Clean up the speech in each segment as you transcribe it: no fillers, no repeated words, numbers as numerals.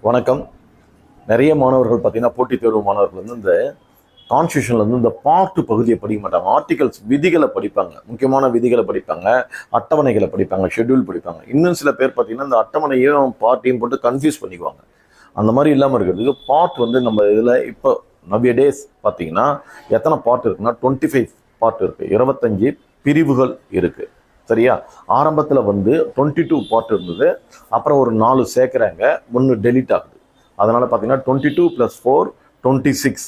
வணக்கம். நிறைய மாணவர்கள் பார்த்தீங்கன்னா போட்டித் தேர்வு மாணவர்கள் வந்து இந்த கான்ஸ்டியூஷன்ல வந்து இந்த பார்ட் பகுதியை படிக்க மாட்டாங்க. ஆர்டிகல்ஸ் விதிகளை படிப்பாங்க, முக்கியமான விதிகளை படிப்பாங்க, அட்டவணைகளை படிப்பாங்க, ஷெட்யூல் படிப்பாங்க. இன்னும் சில பேர் பார்த்தீங்கன்னா இந்த அட்டவணையும் பார்ட்டையும் போட்டு கன்ஃபியூஸ் பண்ணிக்குவாங்க. அந்த மாதிரி இல்லாமல் இருக்கிறதுக்கு பார்ட் வந்து நம்ம இதில் இப்போ நவ்ய டேஸ் பார்த்தீங்கன்னா எத்தனை பார்ட் இருக்குன்னா 25 பார்ட் இருக்கு, 25 பிரிவுகள் இருக்கு. சரியா? ஆரம்பத்தில் வந்து 22 பார்ட் இருந்தது, அப்புறம் ஒரு 4 சேர்க்குறாங்க, 1 டெலிட் ஆகுது. அதனால பார்த்தீங்கன்னா 22 + 4 26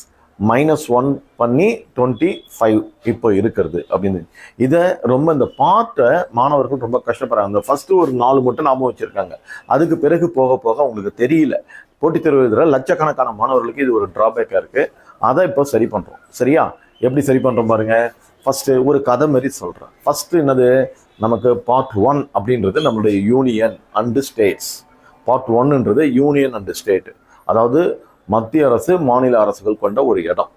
-1 பண்ணி 25 இப்போ இருக்கிறது அப்படின்னு. இதை ரொம்ப இந்த பார்ட்டை மாணவர்கள் ரொம்ப கஷ்டப்படுறாங்க. அந்த ஃபர்ஸ்ட் ஒரு 4 மட்டும் ஞாபகம் வச்சிருக்காங்க, அதுக்கு பிறகு போக போக உங்களுக்கு தெரியல. போட்டித் தேர்வு எழுதுகிற லட்சக்கணக்கான மாணவர்களுக்கு இது ஒரு டிராபேக்காக இருக்கு. அதை இப்போ சரி பண்றோம். சரியா? எப்படி சரி பண்றோம் பாருங்க. ஃபர்ஸ்ட் ஒரு கதை மாதிரி சொல்றேன். ஃபர்ஸ்ட் என்னது, நமக்கு பார்ட் 1 அப்படின்றது நம்மளுடைய யூனியன் அண்ட் ஸ்டேட்ஸ். பார்ட் 1ன்றது யூனியன் அண்ட் ஸ்டேட், அதாவது மத்திய அரசு மாநில அரசுகள் கொண்ட ஒரு இடம்.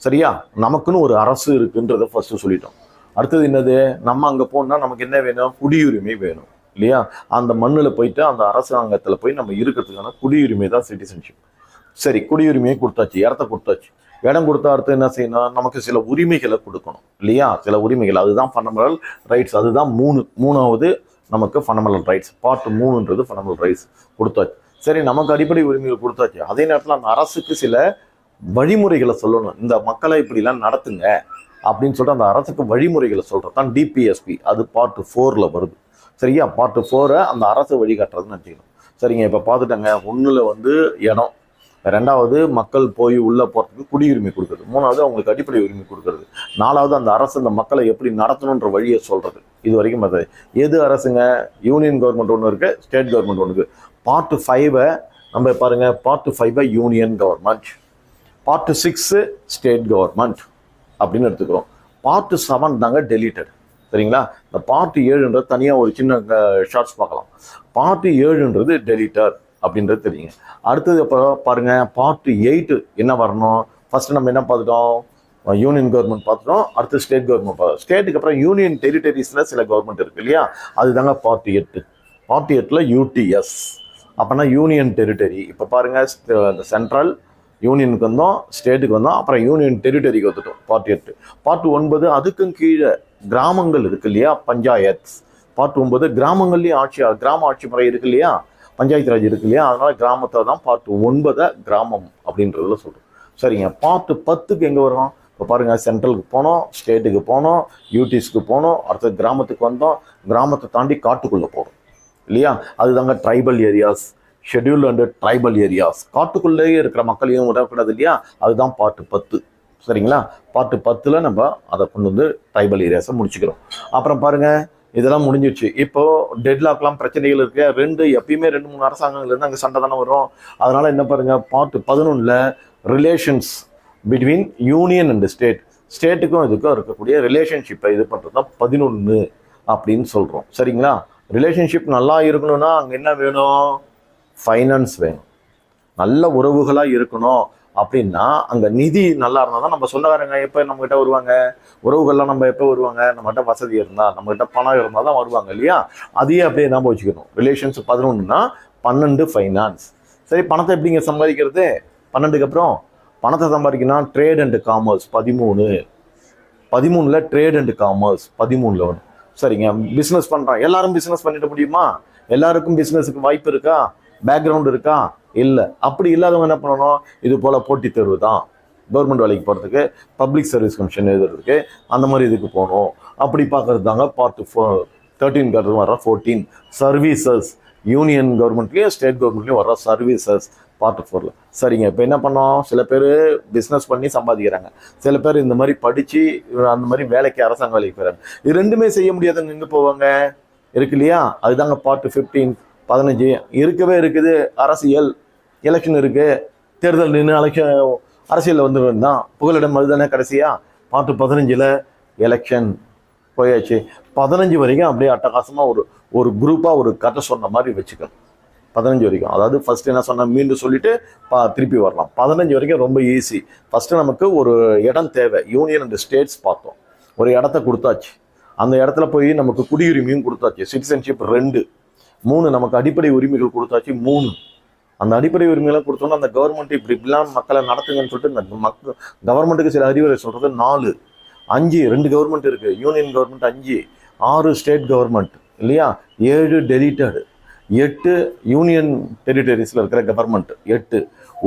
சரியா? நமக்குன்னு ஒரு அரசு இருக்குன்றத ஃபர்ஸ்ட் சொல்லிட்டோம். அடுத்தது என்னது, நம்ம அங்கே போனால் நமக்கு என்ன வேணும், குடியுரிமை வேணும் இல்லையா? அந்த மண்ணில் போயிட்டு அந்த அரசாங்கத்தில் போய் நம்ம இருக்கிறதுக்கான குடியுரிமை தான் சிட்டிசன்ஷிப். சரி, குடியுரிமையை கொடுத்தாச்சு, இடத்த கொடுத்தாச்சு. இடம் கொடுத்த அடுத்து என்ன செய்யணும், நமக்கு சில உரிமைகளை கொடுக்கணும் இல்லையா? சில உரிமைகள், அதுதான் ஃபண்டமெண்டல் ரைட்ஸ். அதுதான் மூணாவது நமக்கு ஃபண்டமெண்டல் ரைட்ஸ். பார்ட் 3ன்றது ஃபண்டமெண்டல் ரைட்ஸ் கொடுத்தாச்சு. சரி, நமக்கு அடிப்படை உரிமைகள் கொடுத்தாச்சு. அதே நேரத்தில் அந்த அரசுக்கு சில வழிமுறைகளை சொல்லணும். இந்த மக்களை இப்படிலாம் நடத்துங்க அப்படின்னு சொல்லிட்டு அந்த அரசுக்கு வழிமுறைகளை சொல்கிறது தான் டிபிஎஸ்பி. அது பார்ட் 4ல் வருது. சரியா? பார்ட் 4 அந்த அரசு வழிகாட்டுறதுன்னு நினச்சிக்கணும். சரிங்க, இப்போ பார்த்துட்டாங்க. 1ல் வந்து இடம், 2வது மக்கள் போய் உள்ளே போகிறதுக்கு குடியுரிமை கொடுக்குறது, 3வது அவங்களுக்கு அடிப்படை உரிமை கொடுக்குறது, 4வது அந்த அரசு அந்த மக்களை எப்படி நடத்தணுன்ற வழியை சொல்கிறது. இது வரைக்கும் அது எது அரசுங்க, யூனியன் கவர்மெண்ட் ஒன்று இருக்குது, ஸ்டேட் கவர்மெண்ட் ஒன்று இருக்குது. பார்ட் 5 நம்ம பாருங்க, part 5 union government, part 6 state government அப்படின்னு எடுத்துக்கிறோம். பார்ட் 7 தாங்க டெலிட்டட். சரிங்களா? இந்த பார்ட் 7ன்றது தனியாக ஒரு சின்ன ஷார்ட்ஸ் பார்க்கலாம். பார்ட் 7ன்றது டெலிட்டர் அப்படின்றது தெரியுங்க. அடுத்தது இப்போ பாருங்க, பார்ட் 8 என்ன வரணும். ஃபர்ஸ்ட் நம்ம என்ன பார்த்துட்டோம், யூனியன் கவர்மெண்ட் பார்த்துட்டோம். அடுத்து ஸ்டேட் கவர்மெண்ட் பார்த்தோம். ஸ்டேட்டுக்கு அப்புறம் யூனியன் டெரிட்டரிஸ்ல சில கவர்மெண்ட் இருக்கு இல்லையா? அதுதாங்க பார்ட் 8. பார்ட் 8ல் யூடிஎஸ் அப்போனா யூனியன் டெரிட்டரி. இப்போ பாருங்க, சென்ட்ரல் யூனியனுக்கு வந்தோம், ஸ்டேட்டுக்கு வந்தோம், அப்புறம் யூனியன் டெரிட்டரிக்கு வந்துட்டோம். பார்ட் 8. பார்ட் 9 அதுக்கும் கீழே கிராமங்கள் இருக்கு இல்லையா, பஞ்சாயத். பார்ட் 9 கிராமங்கள்லேயும் கிராம ஆட்சி முறை இருக்கு இல்லையா, பஞ்சாயத்து ராஜ் இருக்கு இல்லையா? அதனால கிராமத்தை தான் பார்ட் 9 கிராமம் அப்படின்றதுல சொல்றோம். சரிங்க, பார்ட் 10க்கு எங்கே வரும்? இப்போ பாருங்க, சென்ட்ரலுக்கு போனோம், ஸ்டேட்டுக்கு போனோம், யூடிஸ்க்கு போனோம், அடுத்த கிராமத்துக்கு வந்தோம், கிராமத்தை தாண்டி காட்டுக்குள்ளே போகிறோம் இல்லையா? அதுதாங்க tribal areas, schedule and tribal areas. காட்டுக்குள்ளேயே இருக்கிற மக்களையும் விடக்கூடாது இல்லையா? அதுதான் பார்ட் 10. சரிங்களா? பார்ட் 10ல் நம்ம அதை கொண்டு வந்து ட்ரைபல் ஏரியாஸை முடிச்சுக்கிறோம். அப்புறம் பாருங்க, இதெல்லாம் முடிஞ்சிடுச்சு. இப்போ டெட்லாக்லாம் பிரச்சனைகள் இருக்கு. எப்பயுமே 2-3 அரசாங்கங்கள் இருந்து அங்கே சண்டை தானே வரும். அதனால என்ன பாருங்க, பார்ட் 11ல் relations between union and state, ஸ்டேட்டுக்கும் இதுக்கும் இருக்கக்கூடிய ரிலேஷன்ஷிப்பை இது பண்ணுறது தான் 11 அப்படின்னு சொல்கிறோம். சரிங்களா? ரிலேஷன்ஷிப் நல்லா இருக்கணும்னா அங்கே என்ன வேணும், ஃபைனான்ஸ் வேணும். நல்ல உறவுகளாக இருக்கணும் அப்படின்னா அங்கே நிதி நல்லா இருந்தால் தான் நம்ம சொந்தக்காரங்க எப்போ நம்மகிட்ட வருவாங்க, உறவுகள்லாம் நம்ம எப்போ வருவாங்க, நம்மகிட்ட வசதி இருந்தால், நம்மகிட்ட பணம் இருந்தால் தான் வருவாங்க இல்லையா? அதையே அப்படியே நம்ம வச்சுக்கணும். ரிலேஷன்ஸ் 11னா 12 ஃபைனான்ஸ். சரி, பணத்தை எப்படிங்க சம்பாதிக்கிறது? 12க்கு அப்புறம் பணத்தை சம்பாதிக்கணும். ட்ரேட் அண்ட் காமர்ஸ் 13ல் ட்ரேட் அண்ட் காமர்ஸ் 13ல் வரும். சரிங்க, பிஸ்னஸ் பண்ணுறான். எல்லாரும் பிஸ்னஸ் பண்ணிட முடியுமா? எல்லாருக்கும் பிஸ்னஸுக்கு வாய்ப்பு இருக்கா, பேக்ரவுண்ட் இருக்கா? இல்லை. அப்படி இல்லாதவங்க என்ன பண்ணணும், இது போல் போட்டித் தேர்வு தான், கவர்மெண்ட் வேலைக்கு போகிறதுக்கு, பப்ளிக் சர்வீஸ் கமிஷன் எழுதுறதுக்கு, அந்த மாதிரி இதுக்கு போகணும். அப்படி பார்க்கறது தாங்க பார்ட் 13 வர 14 சர்வீசஸ். யூனியன் கவர்மெண்ட்லேயும் ஸ்டேட் கவர்மெண்ட்லேயும் வர சர்வீசஸ் பார்ட் 4ல். சரிங்க, இப்போ என்ன பண்ணோம், சில பேர் பிஸ்னஸ் பண்ணி சம்பாதிக்கிறாங்க, சில பேர் இந்த மாதிரி படித்து அந்த மாதிரி வேலைக்கு, அரசாங்க வேலைக்கு போகிறாங்க. இது ரெண்டுமே செய்ய முடியாதவங்க எங்கே போவாங்க, இருக்கு இல்லையா? அதுதாங்க பார்ட் 15 இருக்கவே இருக்குது. அரசியல், எலெக்ஷன் இருக்கு, தேர்தல் நின்று அரசியலில் வந்துருவேன் தான், புகலிடம் அதுதானே கடைசியா. பார்ட் 15ல் எலெக்ஷன் போயாச்சு. 15 வரைக்கும் அப்படியே அட்டகாசமாக ஒரு குரூப்பாக ஒரு கதை சொன்ன மாதிரி வச்சுக்கணும். 15 வரைக்கும், அதாவது ஃபர்ஸ்ட் என்ன சொன்ன மீண்டும் சொல்லிட்டு திருப்பி வரலாம். 15 வரைக்கும் ரொம்ப ஈஸி. ஃபர்ஸ்ட் நமக்கு ஒரு இடம் தேவை. யூனியன் அண்ட் ஸ்டேட்ஸ் பார்த்தோம், ஒரு இடத்த கொடுத்தாச்சு. அந்த இடத்துல போய் நமக்கு குடியுரிமையும் கொடுத்தாச்சு, சிட்டிசன்ஷிப் 2. 3 நமக்கு அடிப்படை உரிமைகள் கொடுத்தாச்சு, 3. அந்த அடிப்படை உரிமைகளை கொடுத்தோன்னா அந்த கவர்மெண்ட் இப்படிலாம் மக்களை நடத்துங்கன்னு சொல்லிட்டு இந்த கவர்மெண்ட்டுக்கு சில அறிவுரை சொல்கிறது 4 5 2 கவர்மெண்ட் இருக்குது, யூனியன் கவர்மெண்ட் 5 6 ஸ்டேட் கவர்மெண்ட் இல்லையா, 7 டெலிட்டட், 8 யூனியன் டெரிட்டரிஸில் இருக்கிற கவர்மெண்ட், 8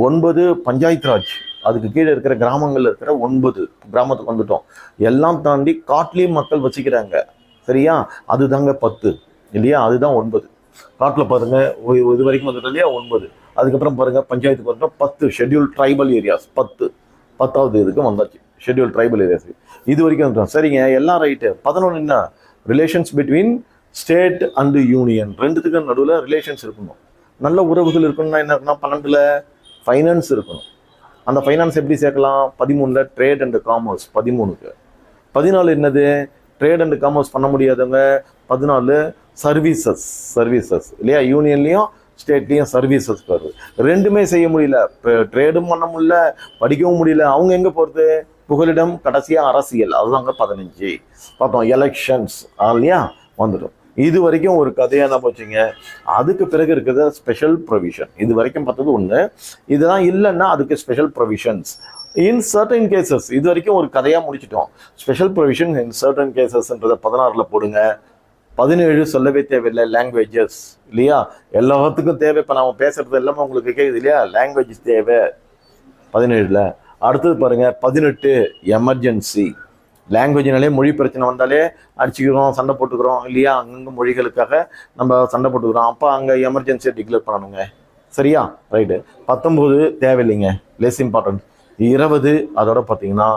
9 பஞ்சாயத்து ராஜ், அதுக்கு கீழே இருக்கிற கிராமங்களில் இருக்கிற 9 கிராமத்துக்கு வந்துட்டோம். எல்லாம் தாண்டி காட்டிலையும் மக்கள் வசிக்கிறாங்க சரியா, அதுதாங்க 10 இல்லையா, அதுதான் 9. காட்டில் பாருங்க இது வரைக்கும் வந்துட்டோம் இல்லையா 9. அதுக்கப்புறம் பாருங்க பஞ்சாயத்துக்கு வந்துட்டோம் 10 ஷெட்யூல் ட்ரைபல் ஏரியாஸ் 10வது இதுக்கு வந்தாச்சு ஷெட்யூல் ட்ரைபல் ஏரியாஸ் இது வரைக்கும் வந்துட்டோம். சரிங்க எல்லாம் ரைட்டு. 11 என்ன, relations between state and union, ரெண்டுத்துக்கும் நடுவில் ரிலேஷன்ஸ் இருக்கணும், நல்ல உறவுகள் இருக்கணும்னா என்ன இருக்குன்னா 12ல் ஃபைனான்ஸ் இருக்கணும். அந்த ஃபைனான்ஸ் எப்படி சேர்க்கலாம், 13ல் ட்ரேட் அண்ட் காமர்ஸ், 13க்கு. 14 என்னது, ட்ரேட் அண்ட் காமர்ஸ் பண்ண முடியாதவங்க 14 சர்வீசஸ் இல்லையா, யூனியன்லேயும் ஸ்டேட்லேயும் சர்வீசஸ் வருது. ரெண்டுமே செய்ய முடியல, இப்போ ட்ரேடும் பண்ண முடியல படிக்கவும் முடியல, அவங்க எங்கே போகிறது, புகலிடம் கடைசியாக அரசியல், அதுதாங்க 15 பார்த்தோம். எலெக்ஷன்ஸ் இல்லையா வந்துடும். இது வரைக்கும் ஒரு கதையாக தான் போச்சுங்க. அதுக்கு பிறகு இருக்கிறது ஸ்பெஷல் ப்ரொவிஷன். இது வரைக்கும் பார்த்தது ஒன்று, இதெல்லாம் இல்லைன்னா அதுக்கு special provisions in certain cases. இது வரைக்கும் ஒரு கதையாக முடிச்சிட்டோம். ஸ்பெஷல் ப்ரொவிஷன் இன் சர்டன் கேசஸ்ன்றதை 16ல் போடுங்க. 17 சொல்லவே தேவையில்லை, லாங்குவேஜஸ் இல்லையா, எல்லாத்துக்கும் தேவை. இப்போ நம்ம பேசுறது எல்லாமே உங்களுக்கு கேட்குது இல்லையா, லாங்குவேஜஸ் தேவை 17ல். அடுத்தது பாருங்க 18 எமர்ஜென்சி. லாங்குவேஜ்னாலே மொழி பிரச்சனை வந்தாலே அடிச்சுக்கிறோம், சண்டை போட்டுக்கிறோம் இல்லையா, அங்கங்கே மொழிகளுக்காக நம்ம சண்டை போட்டுக்கிறோம். அப்போ அங்கே எமர்ஜென்சியை டிக்ளேர் பண்ணணுங்க சரியா, ரைட்டு. 19 தேவையில்லைங்க, லெஸ் இம்பார்ட்டன்ட். 20 அதோட பார்த்தீங்கன்னா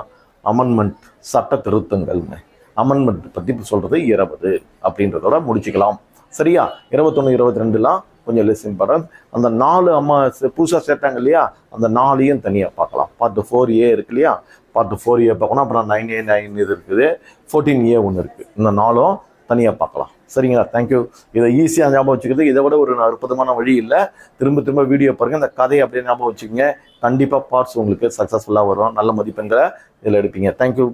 அமெண்ட்மெண்ட், சட்ட திருத்தங்கள்ங்க. அமெண்ட்மெண்ட் பற்றி சொல்கிறது 20 அப்படின்றதோட முடிச்சுக்கலாம் சரியா. 21 22லாம் கொஞ்சம் லெஸ் இம்பார்ட்டன்ட். அந்த 4 அம்மா புதுசாக சேர்த்தாங்க இல்லையா, அந்த 4ஐயும் தனியாக பார்க்கலாம். பார்ட் 4A இருக்கு இல்லையா, பார்ட் 4A பார்க்கணும். அப்புறம் 9A 9 இது இருக்குது, 14A ஒன்று இருக்குது. இந்த 4ம் தனியாக பார்க்கலாம் சரிங்களா. தேங்க்யூ. இதை ஈஸியாக ஞாபகம் வச்சுக்கிறது இதை விட ஒரு அற்புதமான வழி இல்லை. திரும்ப வீடியோ பாருங்கள், இந்த கதையை அப்படியே ஞாபகம் வச்சுக்கோங்க. கண்டிப்பாக பார்ட்ஸ் உங்களுக்கு சக்ஸஸ்ஃபுல்லாக வரும், நல்ல மதிப்பெண்களை இதில் எடுப்பீங்க. தேங்க்யூ.